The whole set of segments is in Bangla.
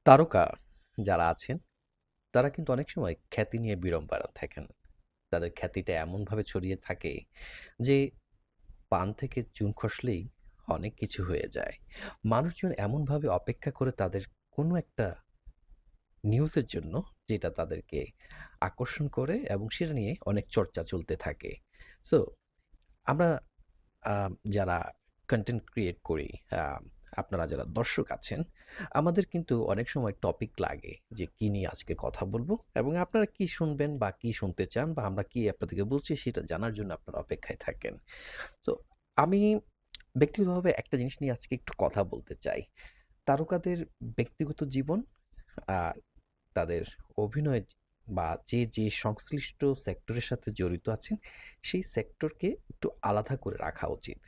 তারকা যারা আছেন, তারা কিন্তু অনেক সময় খ্যাতি নিয়ে বিড়ম্বনা থাকেন। তাদের খ্যাতিটা এমনভাবে ছড়িয়ে থাকে যে, পান থেকে চুন খসলেই অনেক কিছু হয়ে যায়। মানুষজন এমনভাবে অপেক্ষা করে তাদের কোনো একটা নিউজের জন্য, যেটা তাদেরকে আকর্ষণ করে এবং সেটা নিয়ে অনেক চর্চা চলতে থাকে। সো আমরা যারা কনটেন্ট ক্রিয়েট করি, আ আপনারা যারা দর্শক আছেন, আমাদের কিন্তু অনেক সময় টপিক লাগে যে কি নিয়ে আজকে কথা বলবো এবং আপনারা কি শুনবেন বা কি শুনতে চান বা আমরা কি আপনাদেরকে বলছি সেটা জানার জন্য আপনারা অপেক্ষায় থাকেন। তো আমি ব্যক্তিগতভাবে একটা জিনিস নিয়ে আজকে একটু কথা বলতে চাই। তারকাদের ব্যক্তিগত জীবন আর তাদের অভিনয় বা যে সংশ্লিষ্ট সেক্টরের সাথে জড়িত আছেন, সেই সেক্টরকে একটু আলাদা করে রাখা উচিত।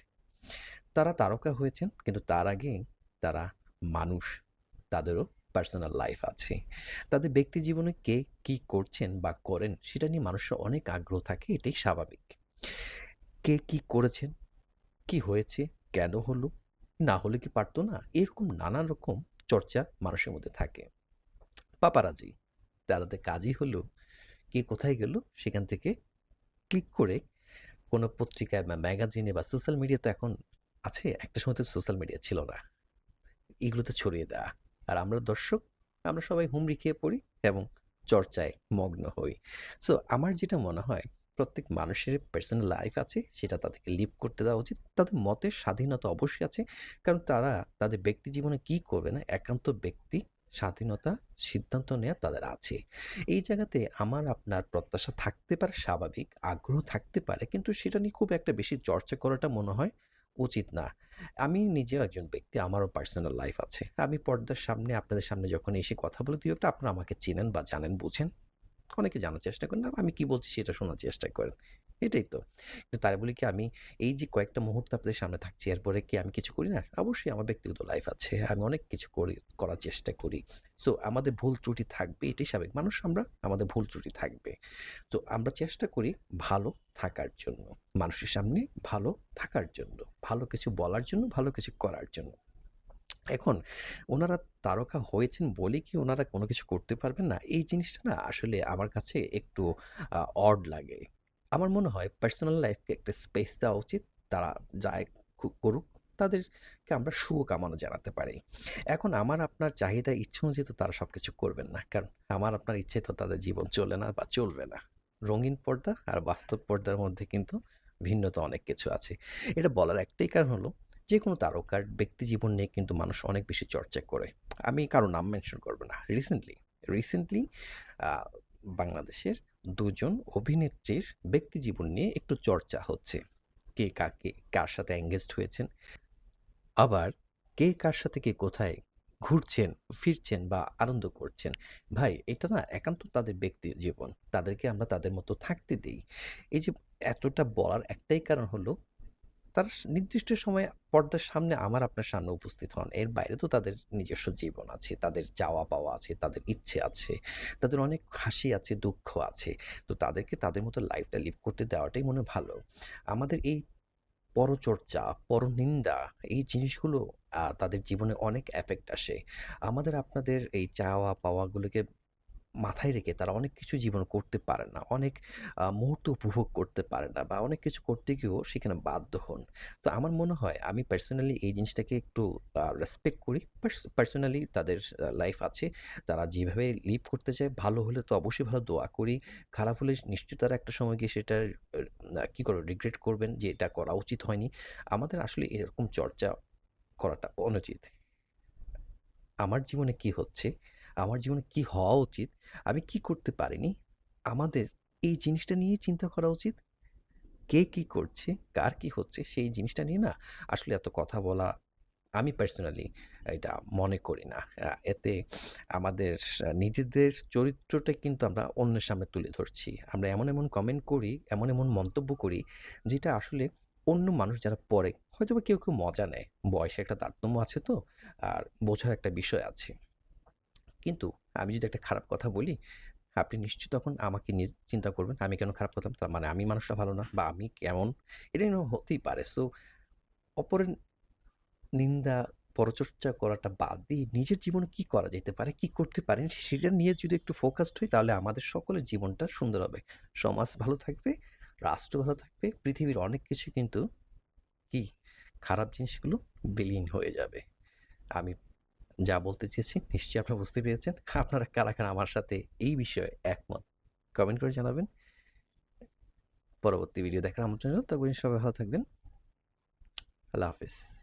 তারা তারকা হয়েছেন কিন্তু তার আগে তারা মানুষ। তাদেরও পার্সোনাল লাইফ আছে। তাদের ব্যক্তি জীবনে কে কি করছেন বা করেন সেটা নিয়ে মানুষের অনেক আগ্রহ থাকে, এটাই স্বাভাবিক। কে কি করেছেন, কি হয়েছে, কেন হলো, না হলে কি পারতো না? এরকম নানান রকম চর্চা মানুষের মধ্যে থাকে। পাপারাজি তাদের কাজই হলো কে কোথায় গেল সেখান থেকে ক্লিক করে কোনো পত্রিকায় বা ম্যাগাজিনে বা সোশ্যাল মিডিয়া তো এখন আছে, একটা সময় তো সোশ্যাল মিডিয়া ছিল না, এগুলোতে ছড়িয়ে দেওয়া। আর আমরা দর্শক, আমরা সবাই হুমড়ি খেয়ে পড়ি এবং চর্চায় মগ্ন হই। সো আমার যেটা মনে হয়, প্রত্যেক মানুষের পার্সোনাল লাইফ আছে, সেটা তাদেরকে লিভ করতে দেওয়া উচিত। তাদের মতের স্বাধীনতা অবশ্যই আছে, কারণ তারা তাদের ব্যক্তি জীবনে কী করবে না, একান্ত ব্যক্তি স্বাধীনতা, সিদ্ধান্ত নেওয়া তাদের আছে। এই জায়গাতে আমার আপনার প্রত্যাশা থাকতে পারে, স্বাভাবিক আগ্রহ থাকতে পারে, কিন্তু সেটা নিয়ে খুব একটা বেশি চর্চা করাটা মনে হয় উচিত না। আমি নিজেও একজন ব্যক্তি, আমারও পার্সোনাল লাইফ আছে। আমি পর্দার সামনে আপনাদের সামনে যখন এসে কথা বলি, ২ একটা আপনারা আমাকে চেনেন বা জানেন, বুঝেন। অনেকে জানার চেষ্টা করেন না, আমি কি বলছি সেটা শোনার চেষ্টা করেন। এটাই তো। কিন্তু তাই বলে কি আমি এই যে কয়েকটা মুহূর্ত আপনাদের সামনে থাকছি, এরপরে কি আমি কিছু করি না? অবশ্যই আমার ব্যক্তিগত লাইফ আছে। আমি অনেক কিছু করি, করার চেষ্টা করি। সো আমাদের ভুল ত্রুটি থাকবে, এটাই স্বাভাবিক। মানুষ আমরা, আমাদের ভুল ত্রুটি থাকবে। তো আমরা চেষ্টা করি ভালো থাকার জন্য। মানুষের সামনে ভালো থাকার জন্য, ভালো কিছু বলার জন্য, ভালো কিছু করার জন্য। এখন উনারা তারকা হয়েছেন বলে কি উনারা কোনো কিছু করতে পারবেন না? এই জিনিসটা না আসলে আমার কাছে একটু অড লাগে। আমার মনে হয় পার্সোনাল লাইফকে একটা স্পেস দেওয়া উচিত। তারা যাই করুক, তাদেরকে আমরা শুভকামনা জানাতে পারি। এখন আমার আপনার চাহিদা ইচ্ছে অনুযায়ী তো তারা সবকিছু করবেন না। কারণ আমার আপনার ইচ্ছে তো তাদের জীবন চলে না বা চলবে না। রঙিন পর্দা আর বাস্তব পর্দার মধ্যে কিন্তু ভিন্নতা অনেক কিছু আছে। এটা বলার একটাই কারণ হলো, যেকোনো তারকার ব্যক্তিজীবন নিয়ে কিন্তু মানুষ অনেক বেশি চর্চা করে। আমি কারো নাম মেনশন করব না। রিসেন্টলি আ বাংলাদেশের ২ জন অভিনেত্রীর ব্যক্তিজীবন নিয়ে একটু চর্চা হচ্ছে। কে কাকে কার সাথে এনগেজড হয়েছেন, আবার কে কার সাথে কে কোথায় ঘুরছেন, ফিরছেন বা আনন্দ করছেন। ভাই এটা না একান্ত তাদের ব্যক্তির জীবন। তাদেরকে আমরা তাদের মতো থাকতে দেই। এই যে এতটা বলার একটাই কারণ হলো, তারা নির্দিষ্ট সময়ে পর্দার সামনে আমার আপনার সামনে উপস্থিত হন। এর বাইরে তো তাদের নিজস্ব জীবন আছে, তাদের চাওয়া পাওয়া আছে, তাদের ইচ্ছে আছে, তাদের অনেক হাসি আছে, দুঃখ আছে। তো তাদেরকে তাদের মতো লাইফটা লিভ করতে দেওয়াটাই মনে হয় ভালো। আমাদের এই পরচর্চা, পরনিন্দা, এই জিনিসগুলো তাদের জীবনে অনেক এফেক্ট আসে। আমাদের আপনাদের এই চাওয়া পাওয়াগুলোকে মাথায় রেখে তারা অনেক কিছু জীবনে করতে পারে না। অনেক মুহূর্ত উপভোগ করতে পারে না বা অনেক কিছু করতে গিয়েও সেখানে বাধ্য হন। তো আমার মনে হয় আমি পার্সোনালি এই জিনিসটাকে একটু রেসপেক্ট করি। পার্সোনালি তাদের লাইফ আছে। তারা যেভাবে লিভ করতে চায়, ভালো হলে তো অবশ্যই ভালো, দোয়া করি। খারাপ হলে নিশ্চয়ই তারা একটা সময় গিয়ে সেটার কি করবে, রিগ্রেট করবেন যে এটা করা উচিত হয়নি। আমাদের আসলে এরকম চর্চা করাটা অনুচিত। আমার জীবনে কি হচ্ছে, আমার জীবনে কি হওয়া উচিত, আমি কি করতে পারিনি, আমাদের এই জিনিসটা নিয়েই চিন্তা করা উচিত। কে কি করছে, কার কি হচ্ছে সেই জিনিসটা নিয়ে না আসলে এত কথা বলা আমি পার্সোনালি এটা মনে করি না। এতে আমাদের নিজেদের চরিত্রটা কিন্তু আমরা অন্যের সামনে তুলে ধরছি। আমরা এমন কমেন্ট করি, এমন মন্তব্য করি, যেটা আসলে অন্য মানুষ যারা পড়ে হয়তোবা কেউ মজা নেয়। বয়সের একটা তারতম্য আছে তো, আর বোঝার একটা বিষয় আছে। কিন্তু আমি যদি একটা খারাপ কথা বলি, আপনি নিশ্চয়ই তখন আমাকে নিয়ে চিন্তা করবেন, আমি কেন খারাপ কথা, তার মানে আমি মানুষটা ভালো না বা আমি কেমন? এটা কিন্তু হতেই পারে। সো অপরের নিন্দা, পরচর্চা করাটা বাদ দিয়ে নিজের জীবনে কি করা যেতে পারে, কি করতে পারেন সেটা নিয়ে যদি একটু ফোকাসড হই তাহলে আমাদের সকলের জীবনটা সুন্দর হবে। সমাজ ভালো থাকবে, রাষ্ট্র ভালো থাকবে, পৃথিবীর অনেক কিছু কিন্তু কি খারাপ জিনিসগুলো বিলীন হয়ে যাবে। আমি যা বলতে চেয়েছি নিশ্চয়ই আপনারা বুঝতে পেরেছেন। আপনারা কারা, কারা আমার সাথে এই বিষয়ে একমত কমেন্ট করে জানাবেন। পরবর্তী ভিডিও দেখার আমন্ত্রণ রইলো। ততদিন সবাই ভালো থাকবেন। আল্লাহ হাফেজ।